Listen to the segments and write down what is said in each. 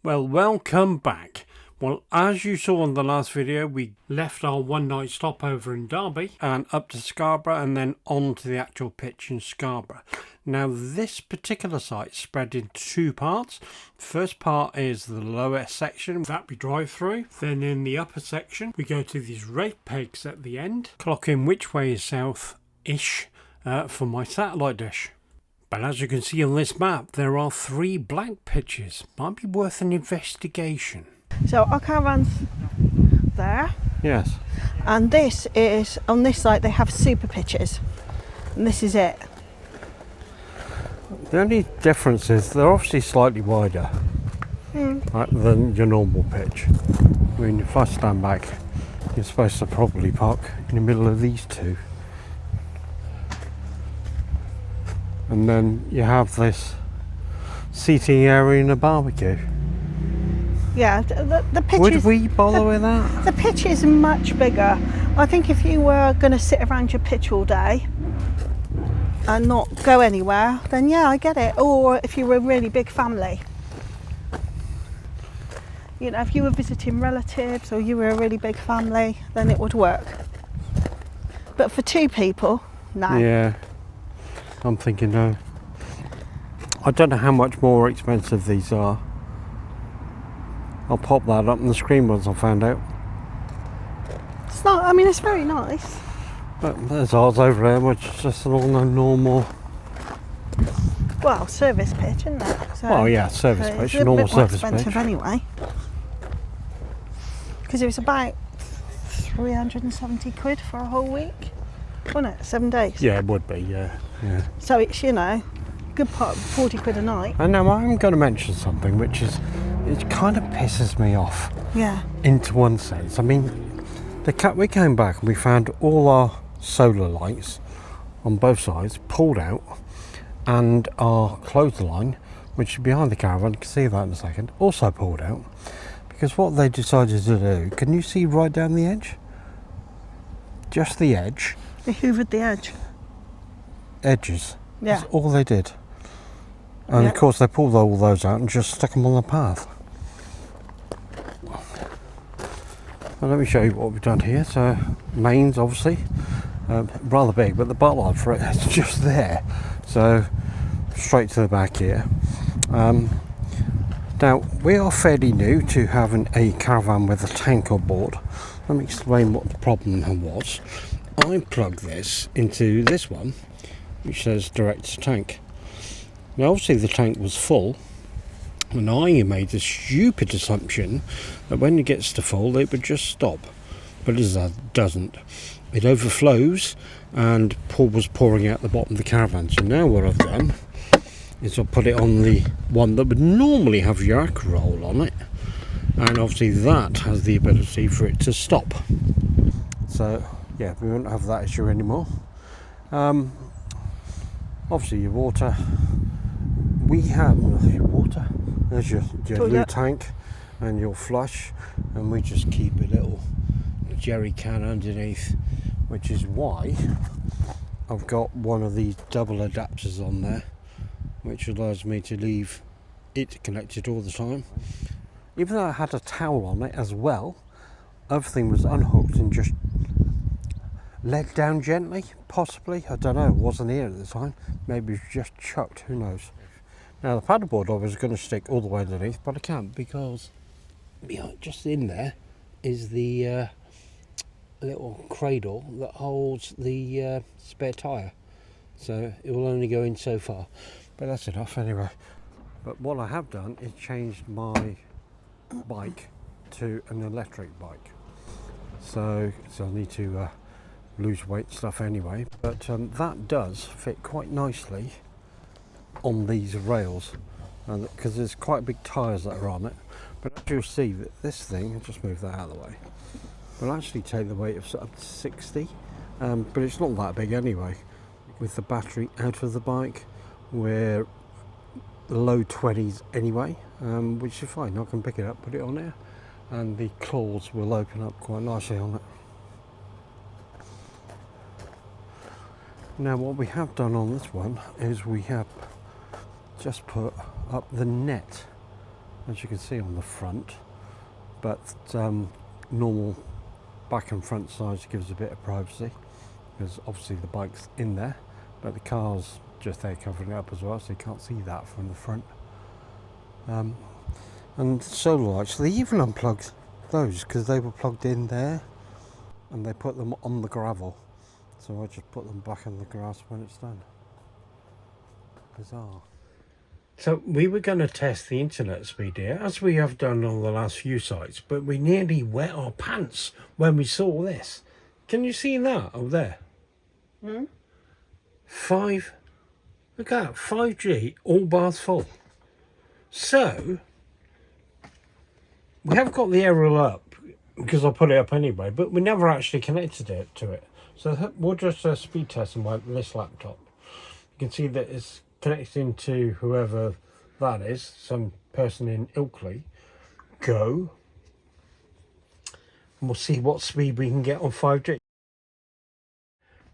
Well, welcome back. Well, as you saw in the last video, we left our one night stopover in Derby and up to Scarborough and then on to the actual pitch in Scarborough. Now, this particular site is spread in two parts. First part is the lower section that we drive through. Then in the upper section, we go to these red pegs at the end, clocking which way is south-ish for my satellite dish. But as you can see on this map, there are 3 blank pitches. Might be worth an investigation. So our caravan's there. Yes. And this is, on this site they have super pitches. And this is it. The only difference is they're obviously slightly wider than your normal pitch. I mean, if I stand back, you're supposed to probably park in the middle of these two. And then you have this seating area and a barbecue. Yeah, the pitch Would is, we bother with that? the pitch is much bigger. I think if you were going to sit around your pitch all day and not go anywhere, then yeah, I get it. Or if you were a really big family. You know, if you were visiting relatives or you were a really big family, then it would work. But for 2 people, no. Yeah. I'm thinking no. I don't know how much more expensive these are. I'll pop that up on the screen once I found out. It's not, I mean, it's very nice. But there's ours over there, which is just an normal. Well, service pitch, isn't it? So, Well, yeah, service it's pitch, a little normal bit more service expensive pitch. anyway. Because it was about 370 quid for a whole week, wasn't it? 7 days. Yeah, it would be. Yeah. So it's, you know, good part of 40 quid a night. And now I'm going to mention something which is, it kind of pisses me off. Yeah. Into one sense. I mean, we came back and we found all our solar lights on both sides pulled out, and our clothesline, which is behind the caravan, you can see that in a second, also pulled out. Because what they decided to do, can you see right down the edge? Just the edge. They hoovered the edge. Edges. Yeah. That's all they did. And of course they pulled all those out and just stuck them on the path. Well, let me show you what we've done here. So, mains obviously, rather big, but the butt line for it is just there. So, straight to the back here. Now, we are fairly new to having a caravan with a tank on board. Let me explain what the problem was. I plugged this into this one, which says direct to tank. Now obviously the tank was full, and I made the stupid assumption that when it gets to full it would just stop, but it doesn't. It overflows and was pouring out the bottom of the caravan. So now what I've done is I'll put it on the one that would normally have your roll on it, and obviously that has the ability for it to stop. So yeah, we won't have that issue anymore. Obviously your water, we have your water, there's your loo tank and your flush, and we just keep a little jerry can underneath, which is why I've got one of these double adapters on there, which allows me to leave it connected all the time. Even though I had a towel on it as well, everything was unhooked and just let down gently, possibly. I don't know, it wasn't here at the time. Maybe it's just chucked, who knows. Now the paddleboard I was going to stick all the way underneath, but I can't because just in there is the little cradle that holds the spare tyre. So it will only go in so far. But that's enough anyway. But what I have done is changed my bike to an electric bike. So I need to lose weight stuff anyway, but that does fit quite nicely on these rails, and because there's quite big tyres that are on it. But as you'll see, that this thing, I'll just move that out of the way, will actually take the weight of up to 60, but it's not that big anyway. With the battery out of the bike, we're low 20s anyway, which is fine. I can pick it up, put it on there, and the claws will open up quite nicely on it. Now what we have done on this one is we have just put up the net as you can see on the front, but normal back and front sides gives a bit of privacy, because obviously the bike's in there, but the car's just there covering it up as well, so you can't see that from the front. And solar lights, they even unplugged those because they were plugged in there and they put them on the gravel, so I just put them back in the grass when it's done. Bizarre. So we were going to test the internet speed here, as we have done on the last few sites, but we nearly wet our pants when we saw this. Can you see that over there? Hmm? Look at that, 5G, all bars full. So we have got the aerial up because I put it up anyway, but we never actually connected it to it. So we'll just speed test on this laptop. You can see that it's connecting to whoever that is, some person in Ilkley. Go. And we'll see what speed we can get on 5G.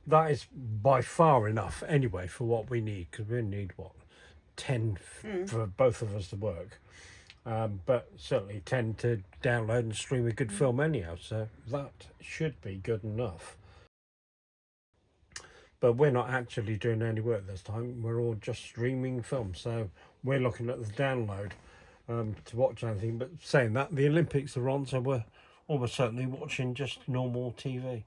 That is by far enough anyway for what we need, because we need, what, 10 for both of us to work. But certainly 10 to download and stream a good film anyhow, so that should be good enough. But we're not actually doing any work this time, we're all just streaming film, so we're looking at the download to watch anything. But saying that, the Olympics are on, so we're almost certainly watching just normal TV.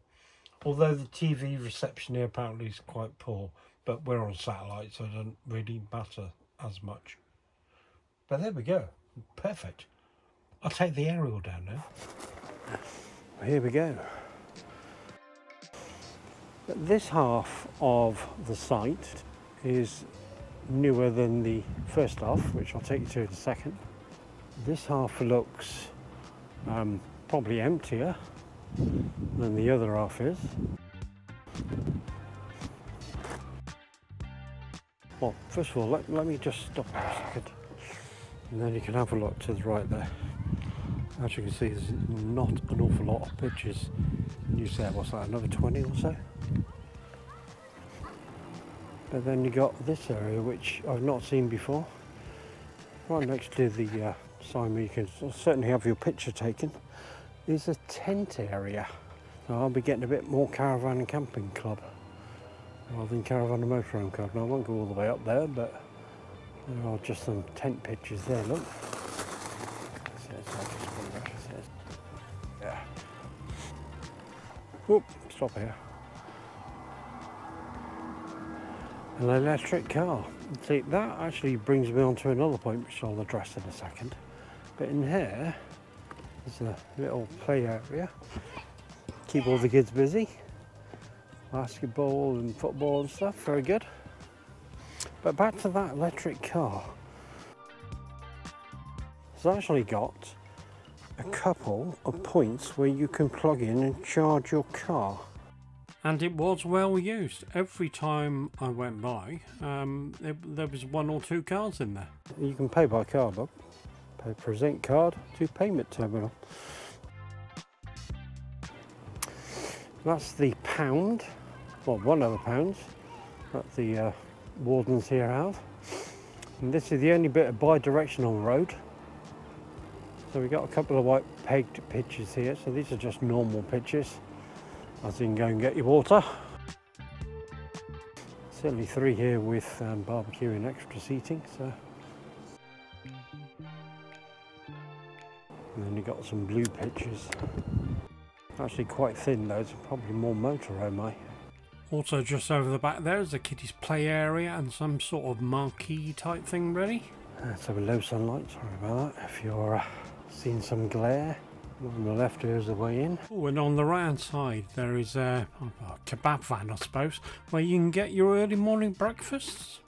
Although the TV reception here apparently is quite poor, but we're on satellite, so it doesn't really matter as much. But there we go. Perfect. I'll take the aerial down now. Here we go. This half of the site is newer than the first half, which I'll take you to in a second. This half looks probably emptier than the other half is. Well, first of all, let me just stop for a second, and then you can have a look to the right there. As you can see, there's not an awful lot of pictures. You say, what's that, another 20 or so? But then you got this area, which I've not seen before, right next to the sign where you can certainly have your picture taken, is a tent area. So I'll be getting a bit more caravan and camping club rather than caravan and motorhome club. Now I won't go all the way up there, but there are just some tent pictures there, look. Yeah. Whoop, stop here. An electric car. See, that actually brings me on to another point, which I'll address in a second. But in here, there's a little play area. Keep all the kids busy. Basketball and football and stuff, very good. But back to that electric car. It's actually got a couple of points where you can plug in and charge your car. And it was well used. Every time I went by, there was one or two cars in there. You can pay by card, look. Pay present card to payment terminal. That's the pound, well, one of the pounds that the wardens here have. And this is the only bit of bi-directional road. So we've got a couple of white pegged pitches here. So these are just normal pitches, as in go and get your water. Certainly 3 here with barbecue and extra seating. So. And then you've got some blue pitches. Actually quite thin though, it's probably more motorhome, eh? Also just over the back there is a kiddies play area and some sort of marquee type thing ready. Let's have a low sunlight, sorry about that. If you're seeing some glare, on the left here is the way in. Oh, and on the right hand side there is a kebab van, I suppose, where you can get your early morning breakfasts.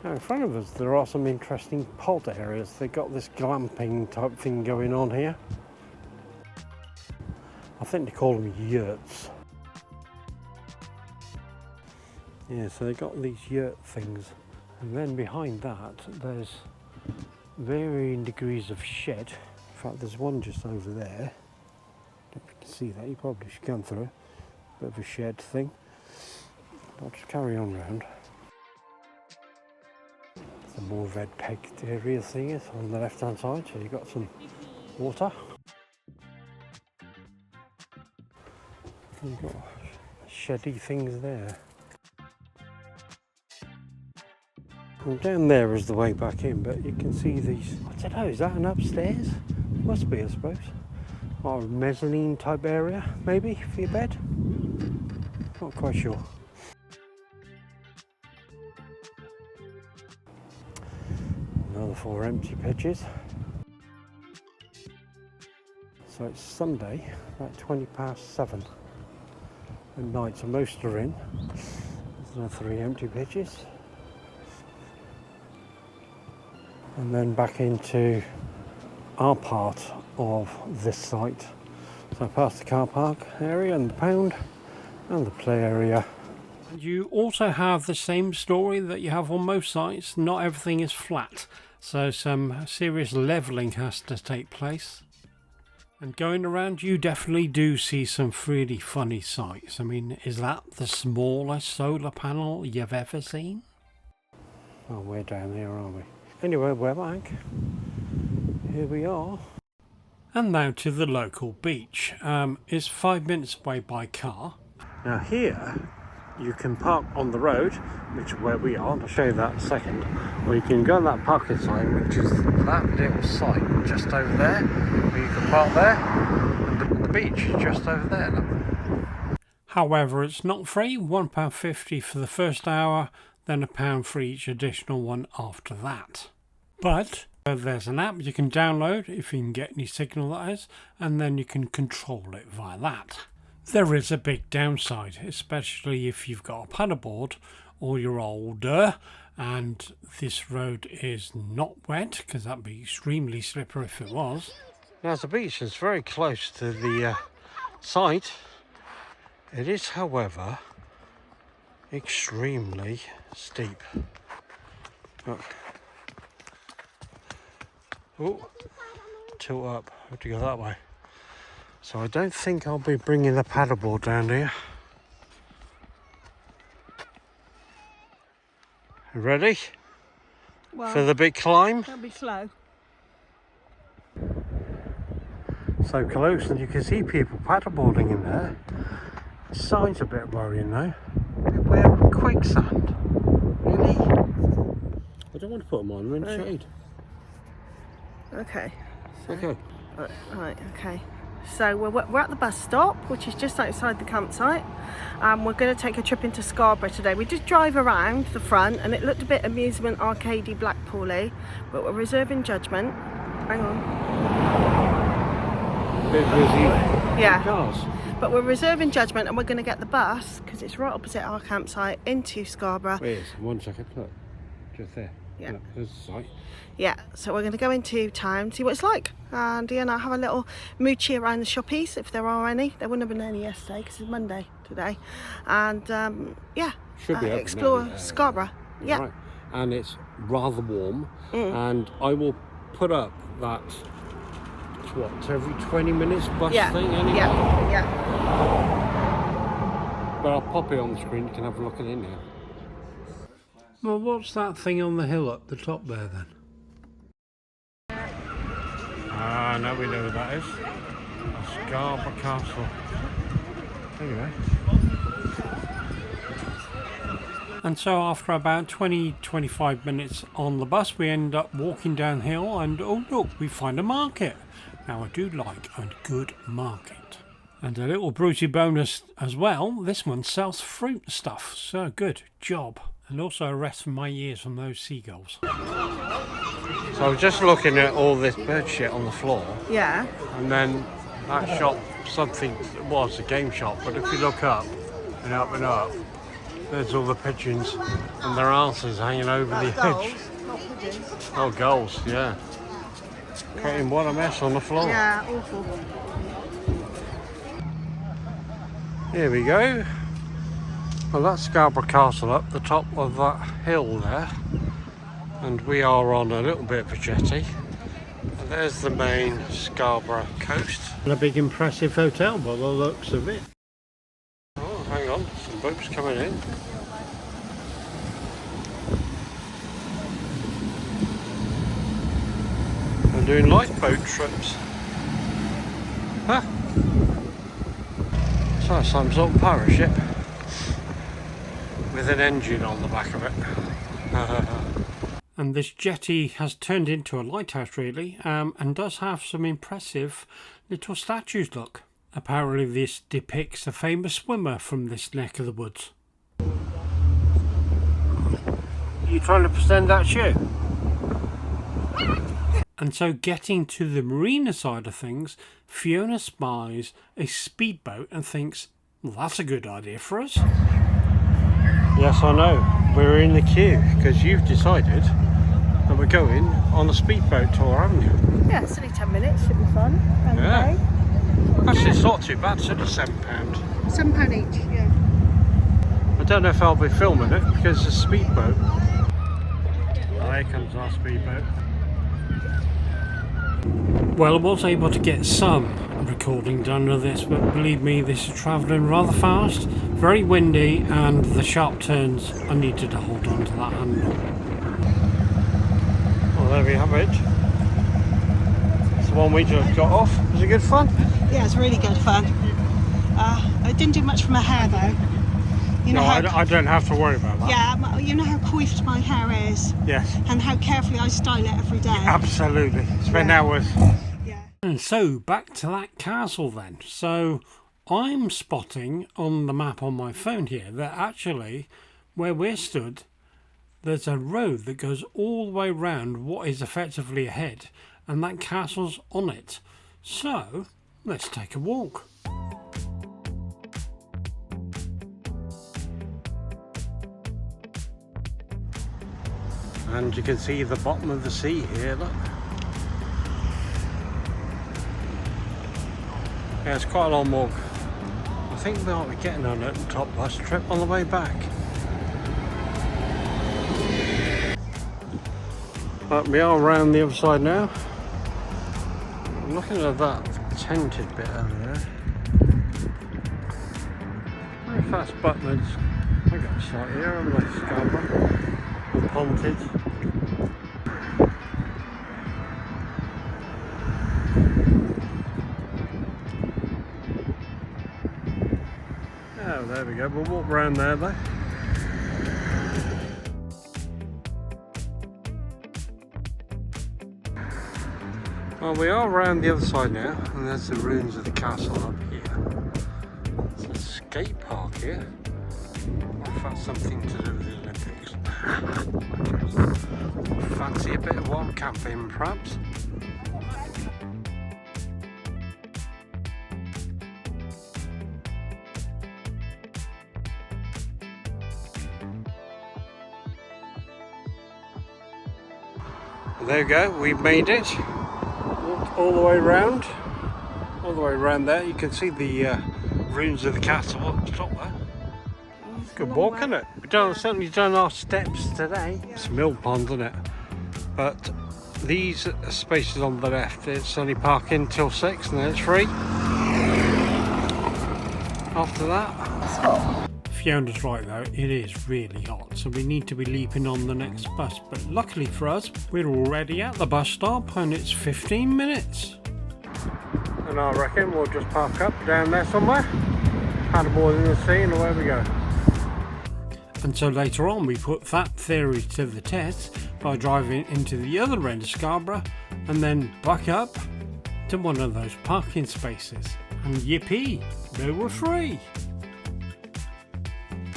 Now in front of us there are some interesting pod areas. They've got this glamping type thing going on here. I think they call them yurts. Yeah, so they've got these yurt things. And then behind that, there's varying degrees of shed. In fact, there's one just over there. Don't know if you can see that, you probably should come through. Bit of a shed thing. I'll just carry on round. The more red pegged area thing is on the left hand side, so you've got some water. You've got sheddy things there. And down there is the way back in, but you can see these, I don't know, is that an upstairs? Must be, I suppose. Or a mezzanine type area, maybe, for your bed? Not quite sure. Another 4 empty pitches. So it's Sunday, about 7:20 at night, so most are in. There's another 3 empty pitches. And then back into our part of this site. So past the car park area and the pound and the play area. You also have the same story that you have on most sites. Not everything is flat, so some serious levelling has to take place. And going around, you definitely do see some really funny sights. I mean, is that the smallest solar panel you've ever seen? Oh, we're down there, aren't we? Anyway, we're back. Here we are. And now to the local beach. It's 5 minutes away by car. Now here, you can park on the road, which is where we are. I'll show you that in a second. Or you can go on that parking sign, which is that little site just over there. Or you can park there, and the beach is just over there. Look. However, it's not free. £1.50 for the first hour, then £1 for each additional one after that. But there's an app you can download if you can get any signal, that is, and then you can control it via that. There is a big downside, especially if you've got a paddleboard or you're older and this road is not wet, because that'd be extremely slippery if it was. Now the beach is very close to the site. It is, however, extremely steep. Look. Oh, tilt up, have to go that way. So I don't think I'll be bringing the paddleboard down here. Ready? Well, for the big climb? That'll be slow. So close, and you can see people paddleboarding in there. The side's a bit worrying though. We're quicksand. Really? I don't want to put them on, we're in the shade. Okay. Okay. Right, okay. So we're at the bus stop, which is just outside the campsite. We're going to take a trip into Scarborough today. We just drive around the front and it looked a bit amusement arcadey Blackpool-y, but we're reserving judgment. Hang on. Bit busy. Yeah. Cars. But we're reserving judgment and we're going to get the bus, because it's right opposite our campsite, into Scarborough. Wait, 1 second, look. Just there. Yeah. Look, there's the site. Yeah, so we're going to go into town, see what it's like, and have a little moochie around the shoppies, if there are any. There wouldn't have been any yesterday because it's Monday today. And Should be explore Scarborough. Yeah. Right. And it's rather warm, and I will put up that, every 20 minutes bus thing anyway? Yeah. But I'll pop it on the screen, you can have a look at it now. Well, what's that thing on the hill up the top there then? Ah, now we know what that is. A Scarborough Castle. Anyway. And so after about 20-25 minutes on the bus, we end up walking downhill and oh look, we find a market. Now I do like a good market. And a little Brucey bonus as well, this one sells fruit stuff, so good job. And also a rest from my ears from those seagulls. So I was just looking at all this bird shit on the floor. Yeah. And then that shop, it was a game shop, but if you look up and up and up, there's all the pigeons and their answers hanging over the edge. Gulls, not pigeons. Oh, gulls, yeah. Creating what a mess on the floor. Yeah, awful. Here we go. Well, that's Scarborough Castle up the top of that hill there, and we are on a little bit of a jetty. And there's the main Scarborough coast. And a big impressive hotel by the looks of it. Oh, hang on, some boats coming in. I'm doing lifeboat trips. Huh? So some sort of pirate ship with an engine on the back of it. And this jetty has turned into a lighthouse really, and does have some impressive little statues, look. Apparently this depicts a famous swimmer from this neck of the woods. You trying to pretend that's you? And so getting to the marina side of things, Fiona spies a speedboat and thinks, well, that's a good idea for us. Yes, I know. We're in the queue because you've decided that we're going on a speedboat tour, haven't you? Yeah, it's only 10 minutes, should be fun. And Yeah. Actually, it's not too bad, it's only £7. £7 each, yeah. I don't know if I'll be filming it because it's a speedboat. Oh, here comes our speedboat. Well, I was able to get some recording done of this, but believe me, this is travelling rather fast, very windy, and the sharp turns, I needed to hold on to that handle. Well, there we have it. It's the one we just got off. Was it good fun? Yeah, it's really good fun. I didn't do much for my hair though. You know I don't have to worry about that. Yeah, you know how coiffed my hair is? Yes. And how carefully I style it every day? Absolutely. Spend hours. Yeah. And so, back to that castle then. So, I'm spotting on the map on my phone here that actually, where we're stood, there's a road that goes all the way round what is effectively a head, and that castle's on it. So, let's take a walk. And you can see the bottom of the sea here, look. Yeah, it's quite a long walk. I think we might be getting on a top bus trip on the way back. But we are around the other side now. I'm looking at that tented bit over there. I wonder if that's Butlins. I got a site here, I'm like Scarborough. Ponted. Oh, there we go. We'll walk around there though. Well, we are around the other side now, and there's the ruins of the castle up here. It's a skate park here. I wonder if that's something to do with the Olympics. Fancy a bit of wild camping, perhaps? There we go, we've made it. Walked all the way around. All the way around there. You can see the ruins of the castle up the top there. Good walk, isn't it? We've certainly done our steps today. Yeah. It's a mill pond, isn't it? But these spaces on the left, it's only parking till 6 and then it's free. After that, Fiona's right though, it is really hot, so we need to be leaping on the next bus. But luckily for us, we're already at the bus stop and it's 15 minutes. And I reckon we'll just park up down there somewhere, paddleboard in the sea, and away we go. And so later on we put that theory to the test by driving into the other end of Scarborough and then back up to one of those parking spaces. And yippee, they were free.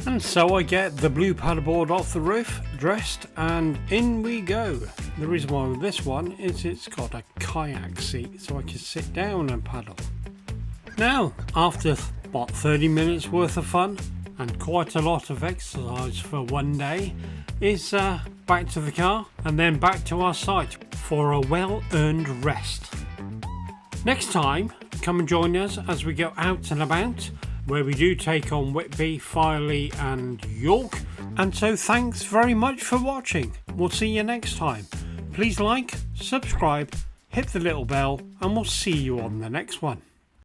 And so I get the blue paddleboard off the roof, dressed, and in we go. The reason why with this one is it's got a kayak seat so I can sit down and paddle. Now, after about 30 minutes worth of fun and quite a lot of exercise for one day, is back to the car and then back to our site for a well-earned rest. Next time, come and join us as we go out and about, where we do take on Whitby, Filey and York. And so thanks very much for watching. We'll see you next time. Please like, subscribe, hit the little bell, and we'll see you on the next one.